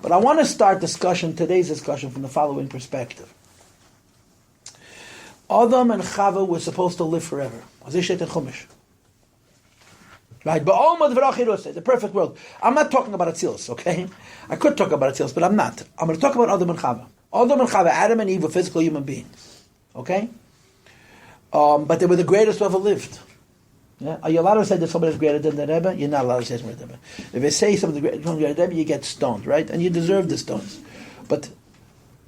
But I want to start today's discussion, from the following perspective. Adam and Chava were supposed to live forever. Right? The perfect world. I'm not talking about Atzilus, okay? I could talk about Atzilus, but I'm not. I'm going to talk about Adam and Chava. Adam and Chava, Adam and Eve, were physical human beings. Okay? But they were the greatest who ever lived. Yeah? Are you allowed to say that somebody is greater than the Rebbe? You're not allowed to say somebody is greater than the Rebbe. If they say somebody is greater than the Rebbe, you get stoned, right? And you deserve the stones. But,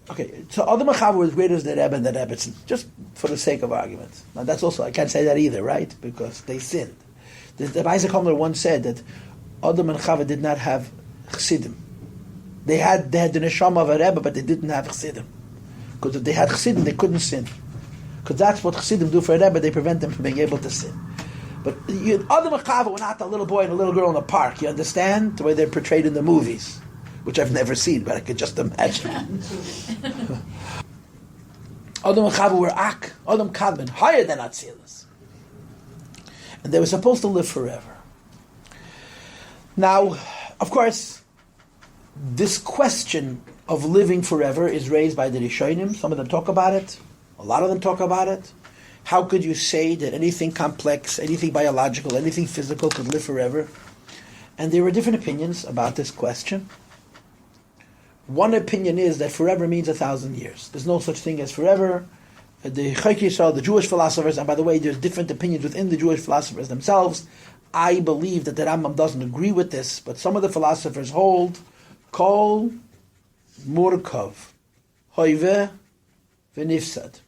okay, so Adam and Chava were as great as the Rebbe and the Rebbetzin, just for the sake of argument. Now that's also, I can't say that either, right? Because they sinned. The Isaac Homler once said that Adam and Chava did not have Chassidim. They had the neshama of a Rebbe, but they didn't have Chassidim. Because if they had Chassidim, they couldn't sin. Because that's what Chassidim do for a Rebbe, they prevent them from being able to sin. But Adam and Chava were not a little boy and a little girl in a park, you understand? The way they're portrayed in the movies, which I've never seen, but I could just imagine. Adam and Chava were Adam Kadmon, higher than Atzilus. And they were supposed to live forever. Now, of course, this question of living forever is raised by the Rishonim. Some of them talk about it. A lot of them talk about it. How could you say that anything complex, anything biological, anything physical could live forever? And there were different opinions about this question. One opinion is that forever means 1,000 years. There's no such thing as forever. The Chayk, the Jewish philosophers, and by the way, there's different opinions within the Jewish philosophers themselves. I believe that the Rambam doesn't agree with this, but some of the philosophers hold Kol Murkav Hoive V'nifsad.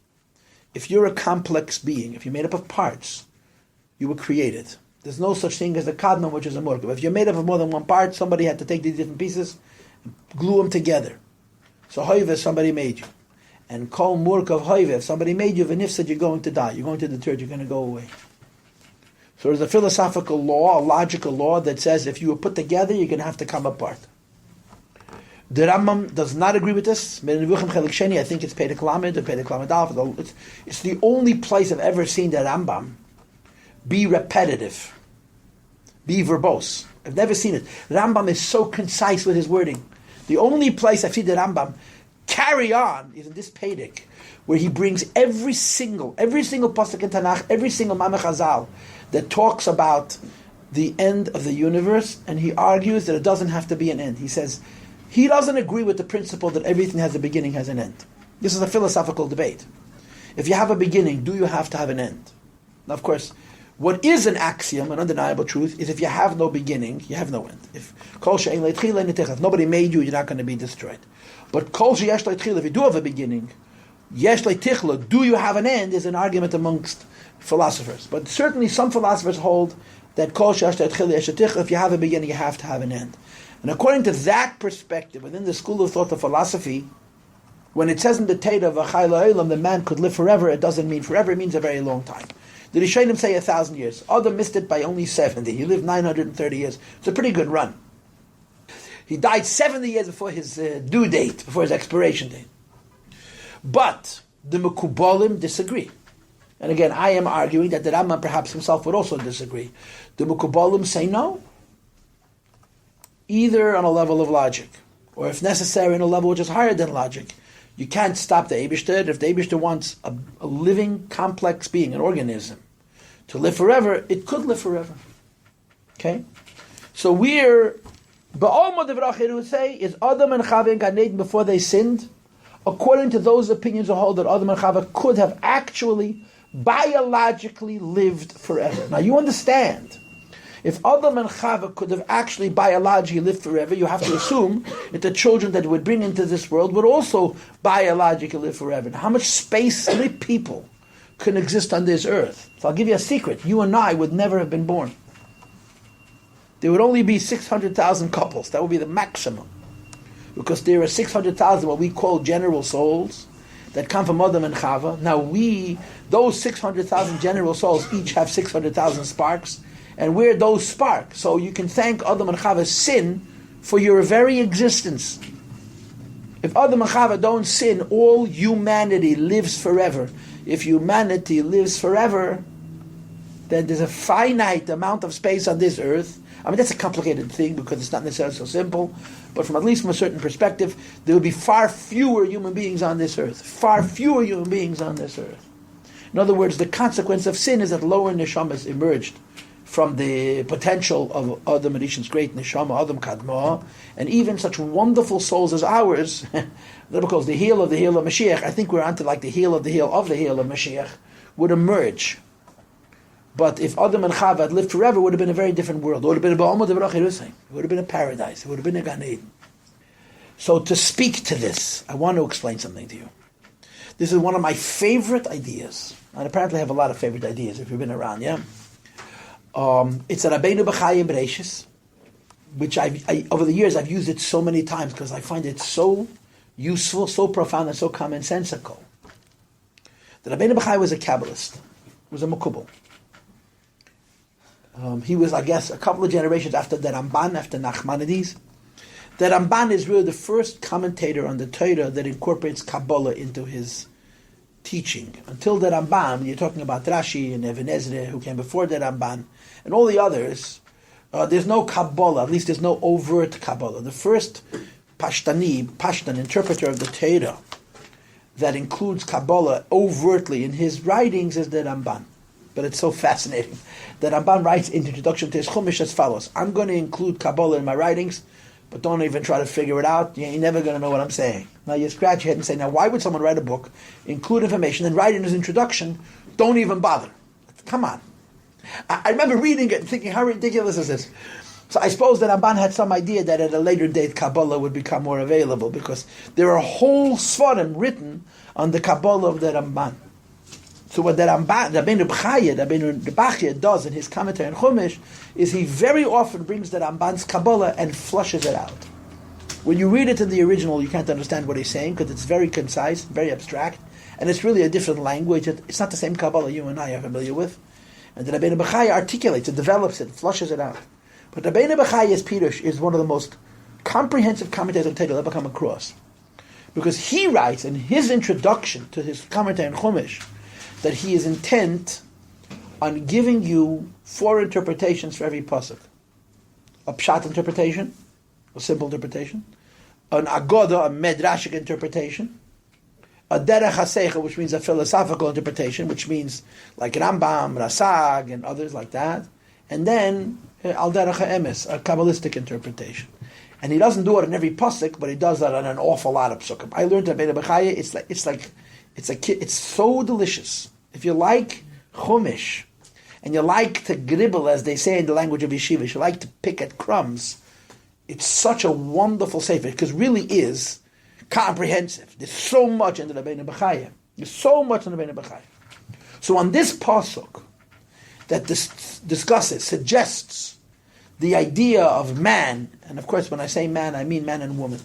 If you're a complex being, if you're made up of parts, you were created. There's no such thing as a Kadmon, which is a Murkav. If you're made up of more than one part, somebody had to take these different pieces and glue them together. So Hoive, somebody made you. And Kol Murkav Hoive, if somebody made you, V'nifsad, you're going to die. You're going to the dirt, you're going to go away. So there's a philosophical law, a logical law that says if you were put together, you're going to have to come apart. The Rambam does not agree with this. I think it's Perek Lamed or Perek Lamed Aleph. It's the only place I've ever seen the Rambam be repetitive, be verbose. I've never seen it. The Rambam is so concise with his wording. The only place I've seen the Rambam carry on is in this Perek, where he brings every single pasuk in Tanakh, every single Mameh Chazal that talks about the end of the universe, and he argues that it doesn't have to be an end. He says he doesn't agree with the principle that everything has a beginning, has an end. This is a philosophical debate. If you have a beginning, do you have to have an end? Now, of course, what is an axiom, an undeniable truth, is if you have no beginning, you have no end. If nobody made you, you're not going to be destroyed. But if you do have a beginning, do you have an end, is an argument amongst philosophers. But certainly some philosophers hold that if you have a beginning, you have to have an end. And according to that perspective, within the school of thought of philosophy, when it says in the Torah of Achei Temimim, the man could live forever, it doesn't mean forever, it means a very long time. The Rishonim say 1,000 years. Adam missed it by only 70. He lived 930 years. It's a pretty good run. He died 70 years before his due date, before his expiration date. But the Mekubalim disagree. And again, I am arguing that the Rambam perhaps himself would also disagree. The Mekubalim say no. Either on a level of logic, or if necessary, on a level which is higher than logic. You can't stop the Eibishter. If the Eibishter wants a living, complex being, an organism, to live forever, it could live forever. Okay? So we're... Ba'alma Devrachir would say, is Adam and Chava in Gan Eden before they sinned? According to those opinions who hold that Adam and Chava could have actually, biologically lived forever. Now you understand, if Adam and Chava could have actually biologically lived forever, you have to assume that the children that would bring into this world would also biologically live forever. Now, how much space, how many people can exist on this earth? So I'll give you a secret. You and I would never have been born. There would only be 600,000 couples. That would be the maximum. Because there are 600,000 what we call general souls that come from Adam and Chava. Now those 600,000 general souls each have 600,000 sparks, and we're those sparks. So you can thank Adam and Chava's sin for your very existence. If Adam and Chava don't sin, all humanity lives forever. If humanity lives forever, then there's a finite amount of space on this earth. I mean, that's a complicated thing because it's not necessarily so simple, but at least from a certain perspective, there will be far fewer human beings on this earth. Far fewer human beings on this earth. In other words, the consequence of sin is that lower neshamas emerged from the potential of Adam Rishon's great neshama, Adam Kadma, and even such wonderful souls as ours, the Rebbe calls the heel of Mashiach, I think we're onto like the heel of Mashiach, would emerge. But if Adam and Chava had lived forever, it would have been a very different world. It would have been a Ba'amad of Achei Temimim. It would have been a paradise. It would have been a Gan Eden. So to speak to this, I want to explain something to you. This is one of my favorite ideas. And apparently I have a lot of favorite ideas if you've been around, yeah? It's a Rabbeinu B'chai Bereishis, which I over the years I've used it so many times because I find it so useful, so profound, and so commonsensical. The Rabbeinu B'chai was a Kabbalist, was a Mekubal. He was, I guess, a couple of generations after the Ramban, after Nachmanides. The Ramban is really the first commentator on the Torah that incorporates Kabbalah into his teaching. Until the Ramban, you're talking about Rashi and Even Ezra, who came before the Ramban, and all the others, there's no Kabbalah, at least there's no overt Kabbalah. The first Pashtan interpreter of the Torah that includes Kabbalah overtly in his writings is the Ramban. But it's so fascinating. The Ramban writes in the introduction to his Chumash as follows: I'm going to include Kabbalah in my writings, but don't even try to figure it out. You're never going to know what I'm saying. Now you scratch your head and say, now why would someone write a book, include information, and write in his introduction, don't even bother? Come on. I remember reading it and thinking, how ridiculous is this? So I suppose that Ramban had some idea that at a later date Kabbalah would become more available because there are whole svarim written on the Kabbalah of the Ramban. So what the Rabbeinu B'chai does in his commentary on Chumash is he very often brings the Ramban's Kabbalah and flushes it out. When you read it in the original, you can't understand what he's saying because it's very concise, very abstract, and it's really a different language. It's not the same Kabbalah you and I are familiar with. And the Rabbeinu B'chai articulates it, develops it, flushes it out. But Rabbeinu B'chai's Pirush is one of the most comprehensive commentators on Torah I've ever come across. Because he writes in his introduction to his commentary on Chumash that he is intent on giving you 4 interpretations for every pasuk. A pshat interpretation, a simple interpretation, an agoda, a medrashic interpretation, a derech hasecha, which means a philosophical interpretation, which means like Rambam, Rasag, and others like that, and then al derech ha'emes, a kabbalistic interpretation. And he doesn't do it in every pasuk, but he does that on an awful lot of psukim. I learned at Beis Rivka, it's so delicious. If you like chumash, and you like to gribble, as they say in the language of yeshiva, you like to pick at crumbs, it's such a wonderful sefer, because it really is comprehensive. There's so much in the Rabbeinu B'chai. There's so much in the Rabbeinu B'chai. So on this pasuk that suggests the idea of man, and of course when I say man, I mean man and woman,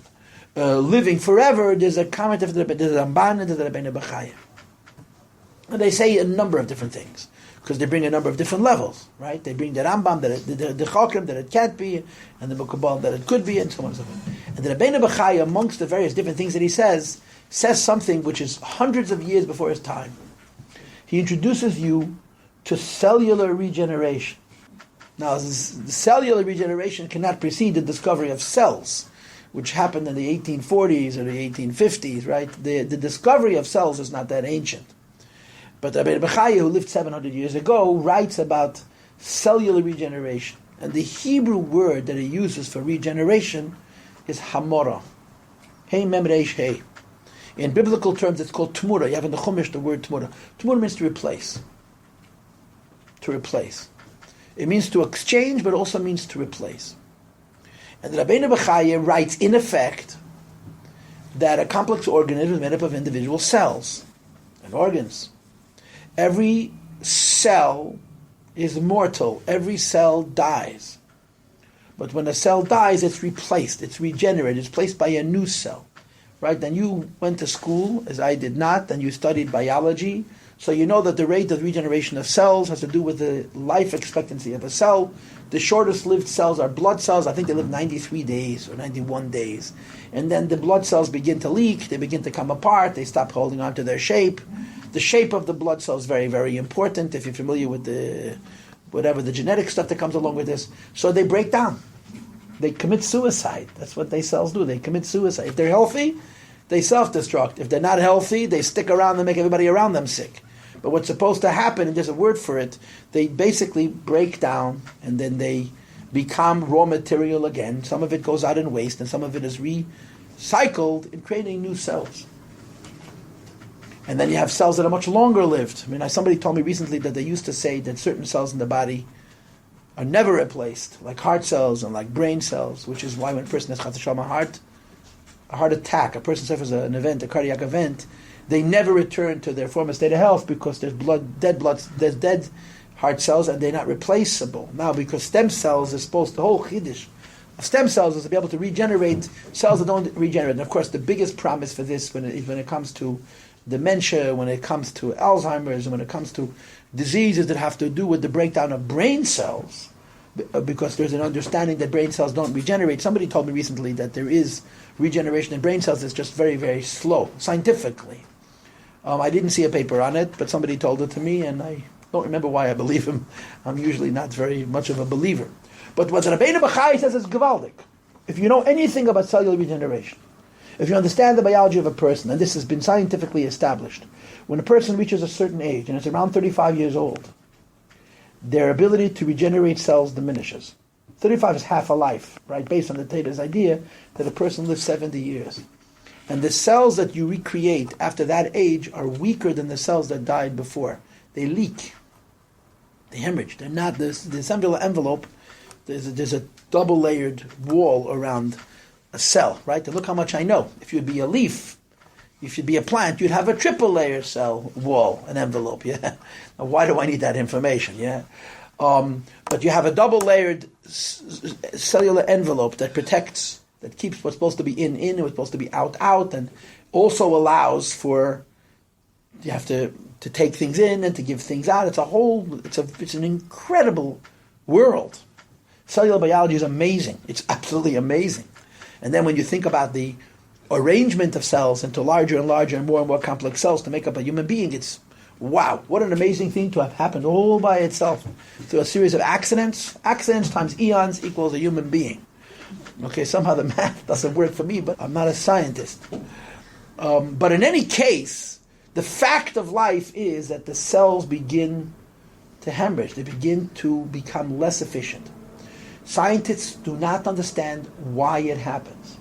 living forever, there's a comment of the Ramban and the Rabbeinu B'chai. And they say a number of different things, because they bring a number of different levels, right? They bring the Rambam, the Chokrim, that it can't be, and the Mukabal, that it could be, and so on and so forth. And the Rabbeinu B'chai, amongst the various different things that he says something which is hundreds of years before his time. He introduces you to cellular regeneration. Now, the cellular regeneration cannot precede the discovery of cells, which happened in the 1840s or the 1850s, right? The discovery of cells is not that ancient. But Rabbi B'chai, who lived 700 years ago, writes about cellular regeneration. And the Hebrew word that he uses for regeneration is hamora. Hey mem reish hey. In biblical terms, it's called tmura. You have in the Chumash the word tmura. Tmura means to replace. To replace. It means to exchange, but also means to replace. And the Rabbeinu B'chai writes, in effect, that a complex organism is made up of individual cells and organs. Every cell is mortal. Every cell dies. But when a cell dies, it's replaced. It's regenerated. It's placed by a new cell. Right? Then you went to school, as I did not, and you studied biology. So you know that the rate of regeneration of cells has to do with the life expectancy of a cell. The shortest lived cells are blood cells. I think they live 93 days or 91 days. And then the blood cells begin to leak. They begin to come apart. They stop holding on to their shape. The shape of the blood cell is very, very important if you're familiar with the genetic stuff that comes along with this. So they break down. They commit suicide. That's what these cells do. They commit suicide. If they're healthy, they self-destruct. If they're not healthy, they stick around and make everybody around them sick. But what's supposed to happen, and there's a word for it, they basically break down and then they become raw material again. Some of it goes out in waste and some of it is recycled in creating new cells. And then you have cells that are much longer lived. I mean, somebody told me recently that they used to say that certain cells in the body are never replaced, like heart cells and like brain cells, which is why when a person has Chas v'Shalom a heart attack, a person suffers an event, a cardiac event, they never return to their former state of health because there's dead heart cells and they're not replaceable. Now, because stem cells is supposed to, the whole chiddush of stem cells is to be able to regenerate cells that don't regenerate. And of course, the biggest promise for this when it comes to dementia, when it comes to Alzheimer's, and when it comes to diseases that have to do with the breakdown of brain cells, because there's an understanding that brain cells don't regenerate. Somebody told me recently that there is regeneration in brain cells. It's just very, very slow, scientifically. I didn't see a paper on it, but somebody told it to me, and I don't remember why I believe him. I'm usually not very much of a believer. But what Rabbeinu Bachai says is gewaldic. If you know anything about cellular regeneration, if you understand the biology of a person, and this has been scientifically established, when a person reaches a certain age, and it's around 35 years old, their ability to regenerate cells diminishes. 35 is half a life, right? Based on the Taiba's idea that a person lives 70 years. And the cells that you recreate after that age are weaker than the cells that died before. They leak. They hemorrhage. They're not, the cellular envelope, there's a double-layered wall around a cell, right? And look how much I know. If you'd be a leaf, if you'd be a plant, you'd have a triple-layer cell wall, an envelope, yeah? Now, why do I need that information, yeah? But you have a double-layered cellular envelope that protects, that keeps what's supposed to be in, and what's supposed to be out, and also allows for, you have to take things in and to give things out. It's an incredible world. Cellular biology is amazing. It's absolutely amazing. And then when you think about the arrangement of cells into larger and larger and more complex cells to make up a human being, it's wow, what an amazing thing to have happened all by itself through a series of accidents. Accidents times eons equals a human being. Okay, somehow the math doesn't work for me, but I'm not a scientist. But in any case, the fact of life is that the cells begin to hemorrhage. They begin to become less efficient. Scientists do not understand why it happens.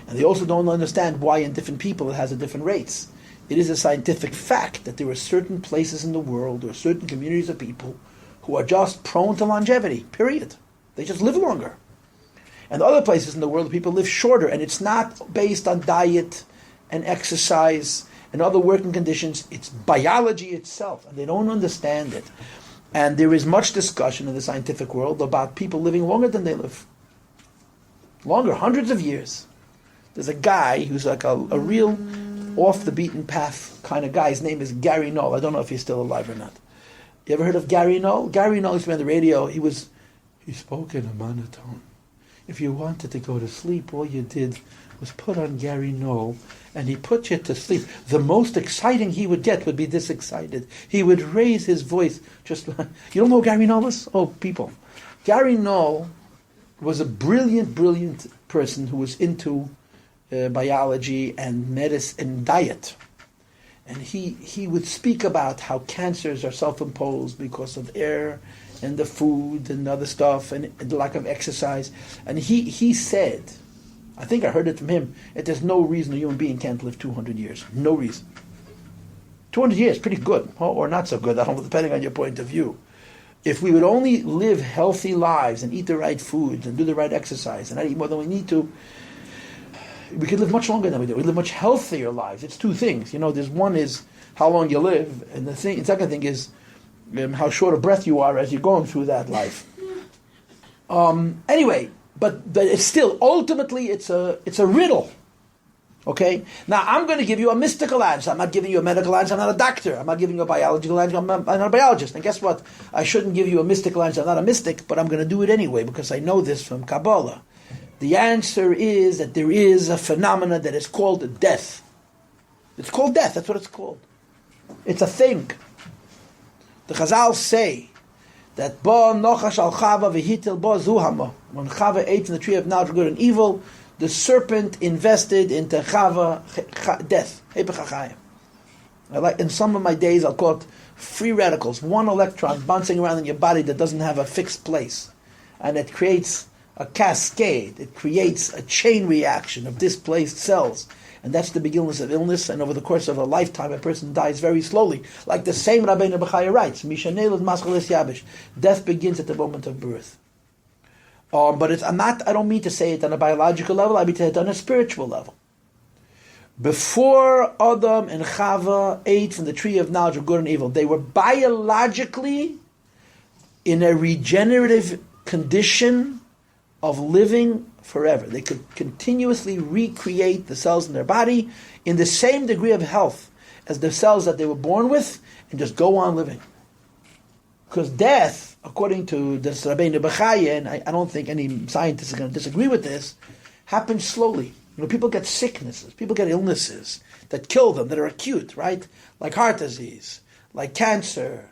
And they also don't understand why in different people it has a different rates. It is a scientific fact that there are certain places in the world or certain communities of people who are just prone to longevity, period. They just live longer. And other places in the world, people live shorter, and it's not based on diet and exercise and other working conditions. It's biology itself, and they don't understand it. And there is much discussion in the scientific world about people living longer than they live. Longer, hundreds of years. There's a guy who's like a real off-the-beaten-path kind of guy. His name is Gary Knoll. I don't know if he's still alive or not. You ever heard of Gary Knoll? Gary Knoll used to be on the radio. He spoke in a monotone. If you wanted to go to sleep, all you did was put on Gary Knoll, and he put you to sleep. The most exciting he would get would be this excited. He would raise his voice just like... You don't know who Gary Knoll is? Oh, people. Gary Knoll was a brilliant, brilliant person who was into biology and medicine and diet. And he would speak about how cancers are self-imposed because of air and the food and other stuff and the lack of exercise. And he said, I think I heard it from him, that there's no reason a human being can't live 200 years. No reason. 200 years, pretty good, or not so good, I don't know, depending on your point of view. If we would only live healthy lives and eat the right foods and do the right exercise and not eat more than we need to, we could live much longer than we do. We live much healthier lives. It's two things. There's one is how long you live, and the second thing is how short of breath you are as you're going through that life. Anyway, but it's still, ultimately, it's a riddle. Okay? Now, I'm going to give you a mystical answer. I'm not giving you a medical answer. I'm not a doctor. I'm not giving you a biological answer. I'm not a biologist. And guess what? I shouldn't give you a mystical answer. I'm not a mystic, but I'm going to do it anyway because I know this from Kabbalah. The answer is that there is a phenomena that is called death. It's called death. That's what it's called. It's a thing. The Chazal say that Bo Nochash al Chava v'hitil Bo Zuhama. When Chava ate from the tree of knowledge of good and evil, the serpent invested into Chava death. In some of my days, I'll call it free radicals. One electron bouncing around in your body that doesn't have a fixed place. And it creates a cascade. It creates a chain reaction of displaced cells. And that's the beginnings of illness. And over the course of a lifetime, a person dies very slowly. Like the same Rabbeinu Bechaya writes, death begins at the moment of birth. But I don't mean to say it on a biological level, I mean to say it on a spiritual level. Before Adam and Chava ate from the tree of knowledge of good and evil, they were biologically in a regenerative condition of living forever. They could continuously recreate the cells in their body in the same degree of health as the cells that they were born with and just go on living. Because death, according to the Rabbeinu Bechaya, and I don't think any scientist is going to disagree with this, happens slowly. People get sicknesses, people get illnesses that kill them, that are acute, right? Like heart disease, like cancer,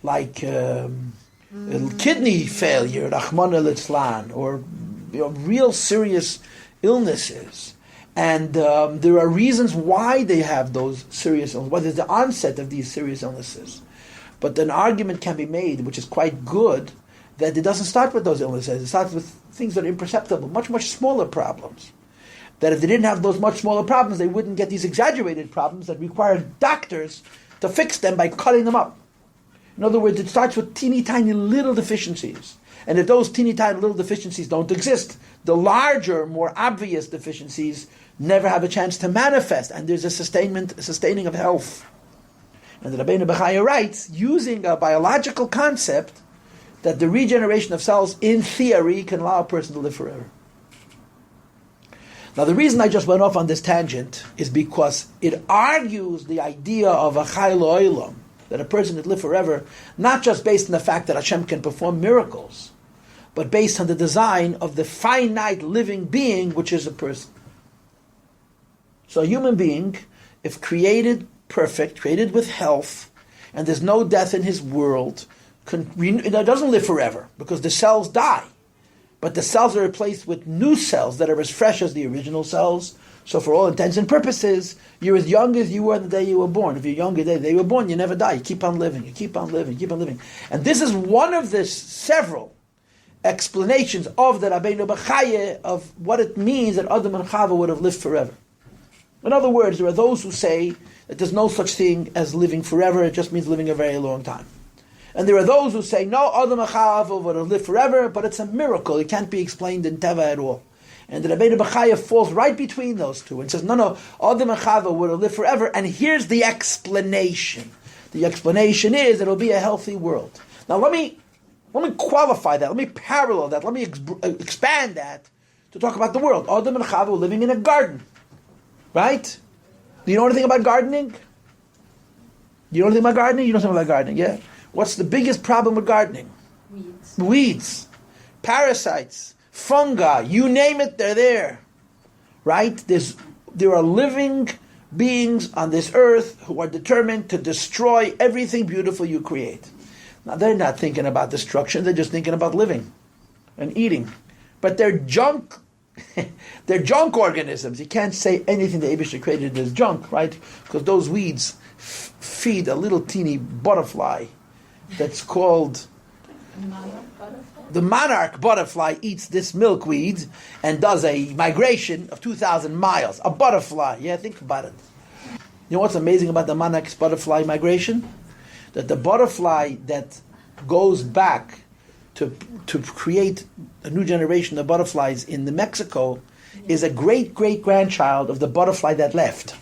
like kidney failure, Rahman al-Islan, or real serious illnesses. And there are reasons why they have those serious illnesses, what is the onset of these serious illnesses. But an argument can be made, which is quite good, that it doesn't start with those illnesses. It starts with things that are imperceptible, much, much smaller problems. That if they didn't have those much smaller problems, they wouldn't get these exaggerated problems that require doctors to fix them by cutting them up. In other words, it starts with teeny tiny little deficiencies. And if those teeny tiny little deficiencies don't exist, the larger, more obvious deficiencies never have a chance to manifest. And there's a sustaining of health. And the Rabbeinu Bechaya writes, using a biological concept, that the regeneration of cells, in theory, can allow a person to live forever. Now, the reason I just went off on this tangent is because it argues the idea of a Achei Temimim, that a person would live forever, not just based on the fact that Hashem can perform miracles, but based on the design of the finite living being, which is a person. So a human being, if created perfect, created with health, and there's no death in his world, doesn't live forever, because the cells die. But the cells are replaced with new cells that are as fresh as the original cells. So for all intents and purposes, you're as young as you were the day you were born. If you're younger the day you were born, you never die. You keep on living, you keep on living, you keep on living. And this is one of the several explanations of the Rabbeinu Bechaya of what it means that Adam and Chava would have lived forever. In other words, there are those who say that there's no such thing as living forever, it just means living a very long time. And there are those who say, no, Adam and Chava would have lived forever, but it's a miracle. It can't be explained in Teva at all. And the Rabbeinu Bechaya falls right between those two and says, no, Adam and Chava would have lived forever, and here's the explanation. The explanation is that it'll be a healthy world. Now let me qualify that, let me parallel that, let me expand that to talk about the world. Adam and Chava were living in a garden, right? Do you know anything about gardening? You know anything about gardening? You know something about gardening, yeah? What's the biggest problem with gardening? Weeds. Parasites. Fungi. You name it, they're there. Right? There are living beings on this earth who are determined to destroy everything beautiful you create. Now, they're not thinking about destruction, they're just thinking about living and eating. But they're junk. They're junk organisms. You can't say anything the Eibishter created as junk, right? Because those weeds feed a little teeny butterfly that's called the monarch butterfly. Eats this milkweed and does a migration of 2,000 miles. A butterfly. Yeah, think about it. You know what's amazing about the monarch's butterfly migration? That the butterfly that goes back to create a new generation of butterflies in Mexico is a great-great-grandchild of the butterfly that left.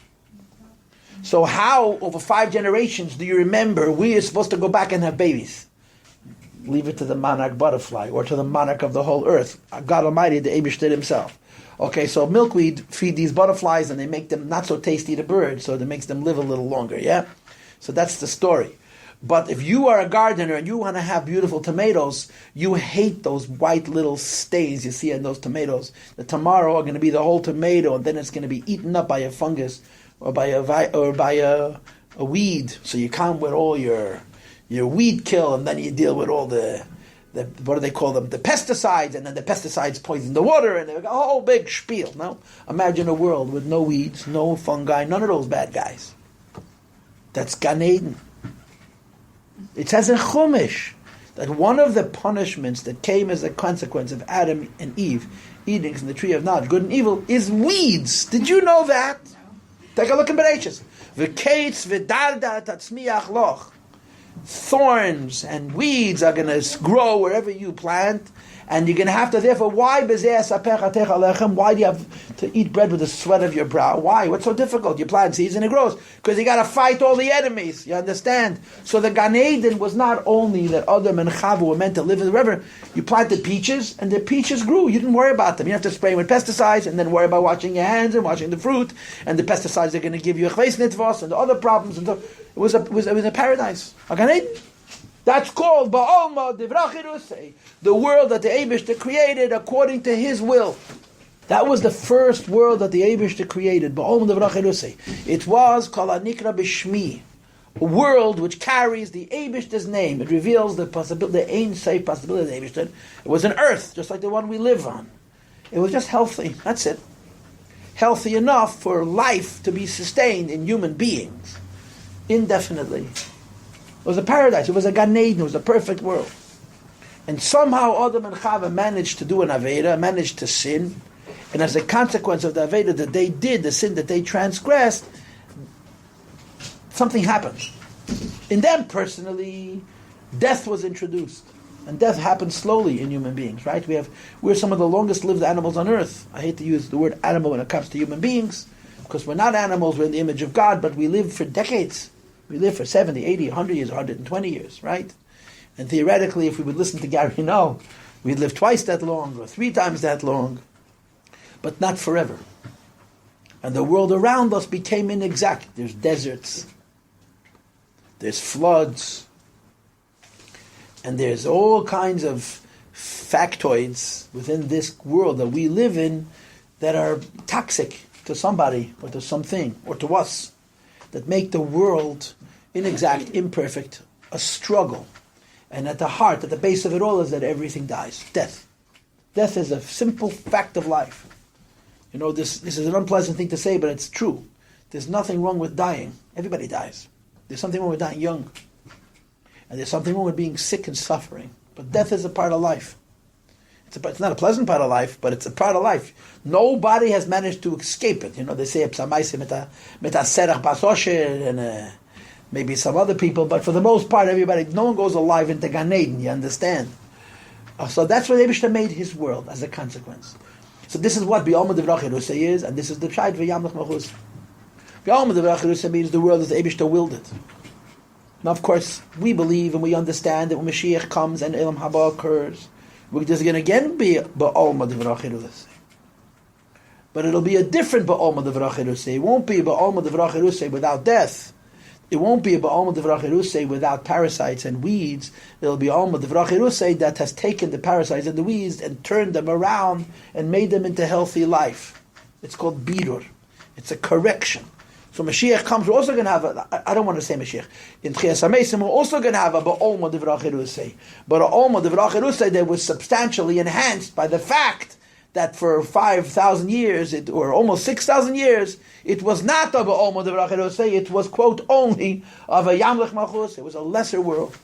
So how, over 5 generations, do you remember we are supposed to go back and have babies? Leave it to the monarch butterfly, or to the monarch of the whole earth, God Almighty, the Eibishter himself. Okay, so milkweed feed these butterflies, and they make them not so tasty to birds, so that makes them live a little longer, yeah? So that's the story. But if you are a gardener and you want to have beautiful tomatoes, you hate those white little stains you see in those tomatoes. The tomorrow are going to be the whole tomato, and then it's going to be eaten up by a fungus, or by a a weed, so you come with all your weed kill, and then you deal with all the what do they call them? The pesticides, and then the pesticides poison the water, and a whole big spiel. No? Imagine a world with no weeds, no fungi, none of those bad guys. That's Gan Eden. It says in Chumash that one of the punishments that came as a consequence of Adam and Eve eating from the tree of knowledge, good and evil, is weeds. Did you know that? Take a look in Bereshis. V'keitz v'darda tatzmiach loch. Thorns and weeds are going to grow wherever you plant, and you're going to have to, therefore, why do you have to eat bread with the sweat of your brow? Why? What's so difficult? You plant seeds and it grows. Because you got to fight all the enemies. You understand? So the Gan Eden was not only that Adam and Chava were meant to live in the river. You planted peaches, and the peaches grew. You didn't worry about them. You have to spray them with pesticides, and then worry about washing your hands and washing the fruit, and the pesticides are going to give you achei nitvos and the other problems. And so it was a paradise. A Gan Eden. That's called Ba'alma Divrachirusei, the world that the Eibishter created according to His will. That was the first world that the Eibishter created, Ba'alma Divrachirusei. It was Kol Hanikra B'Shmi, a world which carries the Eibishter's name. It reveals the possibility, the Ein Sof possibility of the Eibishter. It was an earth, just like the one we live on. It was just healthy, that's it. Healthy enough for life to be sustained in human beings, indefinitely. It was a paradise. It was a Gan Eden. It was a perfect world. And somehow Adam and Chava managed to do an Aveda, managed to sin. And as a consequence of the Aveda that they did, the sin that they transgressed, something happened. In them personally, death was introduced. And death happens slowly in human beings, right? We're some of the longest lived animals on earth. I hate to use the word animal when it comes to human beings, because we're not animals, we're in the image of God, but we live for decades. We live for 70, 80, 100 years, 120 years, right? And theoretically, if we would listen to Gary Null, we'd live twice that long or 3 times that long, but not forever. And the world around us became inexact. There's deserts, there's floods, and there's all kinds of factoids within this world that we live in that are toxic to somebody or to something or to us, that make the world inexact, imperfect, a struggle. And at the heart, at the base of it all, is that everything dies. Death. Death is a simple fact of life. You know, this is an unpleasant thing to say, but it's true. There's nothing wrong with dying. Everybody dies. There's something wrong with dying young. And there's something wrong with being sick and suffering. But death is a part of life. It's not a pleasant part of life, but it's a part of life. Nobody has managed to escape it. You know, they say and maybe some other people, but for the most part, no one goes alive into Gan Eden, you understand? So that's what Eibishter made His world as a consequence. So this is what B'Alma Divrachirusei is, and this is the Pshat V'Yamlech Machus. B'Alma Divrachirusei means the world as Eibishter willed it. Now, of course, we believe and we understand that when Mashiach comes and Elam Haba occurs, there's going to again be Ba'alma Divrachirusei. But it'll be a different Ba'alma Divrachirusei. It won't be Ba'alma Divrachirusei without death. It won't be a Ba'alma Divrachirusei without parasites and weeds. It'll be Ba'alma Divrachirusei that has taken the parasites and the weeds and turned them around and made them into healthy life. It's called Birur. It's a correction. So Mashiach comes, we're also going to have I don't want to say Mashiach. In Tchias HaMesim, we're also going to have a Ba'alma Divrachirusei. But a Ba'alma Divrachirusei that was substantially enhanced by the fact that for 5,000 years, or almost 6,000 years, it was not a Ba'alma Divrachirusei, it was, quote, only of a Yamlech Malchus. It was a lesser world.